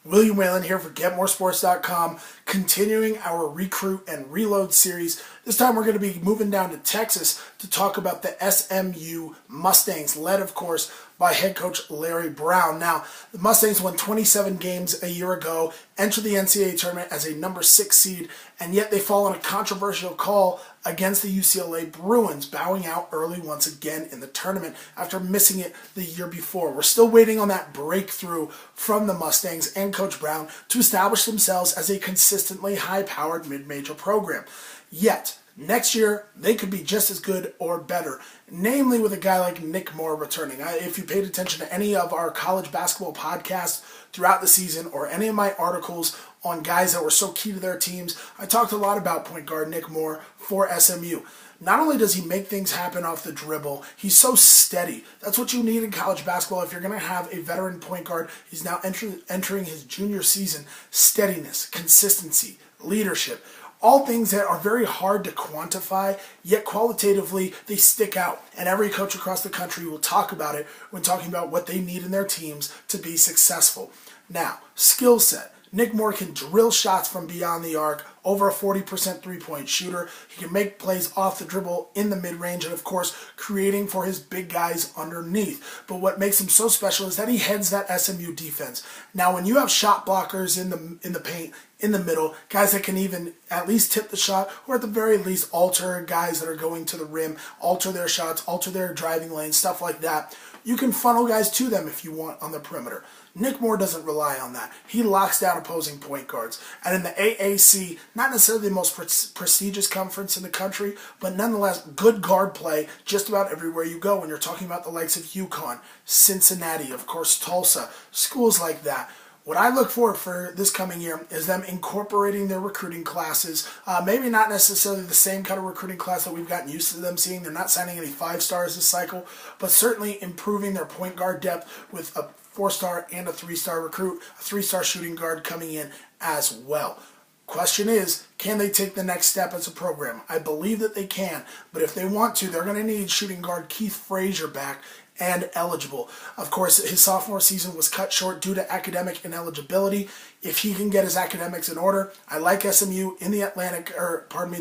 William Whalen here for GetMoreSports.com, continuing our Recruit and Reload series. This time we're going to be moving down to Texas to talk about the SMU Mustangs, led, of course, by head coach Larry Brown. Now, the Mustangs won 27 games a year ago, entered the NCAA tournament as a number 6 seed, and yet they fall on a controversial call against the UCLA Bruins, bowing out early once again in the tournament after missing it the year before. We're still waiting on that breakthrough from the Mustangs and Coach Brown to establish themselves as a consistently high-powered mid-major program. Yet, next year, they could be just as good or better, namely with a guy like Nick Moore returning. If you paid attention to any of our college basketball podcasts throughout the season or any of my articles on guys that were so key to their teams, I talked a lot about point guard Nick Moore for SMU. Not only does he make things happen off the dribble, he's so steady. That's what you need in college basketball if you're going to have a veteran point guard. He's now entering his junior season. Steadiness, consistency, leadership. All things that are very hard to quantify, yet qualitatively they stick out. And every coach across the country will talk about it when talking about what they need in their teams to be successful. Now, skill set. Nick Moore can drill shots from beyond the arc, over a 40% three-point shooter. He can make plays off the dribble in the mid-range and, of course, creating for his big guys underneath. But what makes him so special is that he heads that SMU defense. Now, when you have shot blockers in the paint, in the middle, guys that can even at least tip the shot, or at the very least alter guys that are going to the rim, alter their shots, alter their driving lanes, stuff like that, you can funnel guys to them if you want on the perimeter. Nick Moore doesn't rely on that. He locks down opposing point guards. And in the AAC, not necessarily the most prestigious conference in the country, but nonetheless, good guard play just about everywhere you go when you're talking about the likes of UConn, Cincinnati, of course, Tulsa, schools like that. What I look for this coming year is them incorporating their recruiting classes. Maybe not necessarily the same kind of recruiting class that we've gotten used to them seeing. They're not signing any 5-stars this cycle, but certainly improving their point guard depth with a 4-star and a 3-star recruit, a 3-star shooting guard coming in as well. Question is, can they take the next step as a program? I believe that they can, but if they want to, they're going to need shooting guard Keith Frazier back and eligible. Of course, his sophomore season was cut short due to academic ineligibility. If he can get his academics in order, I like SMU in the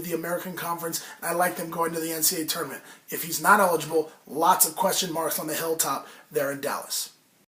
the American Conference, and I like them going to the NCAA tournament. If he's not eligible, lots of question marks on the hilltop there in Dallas.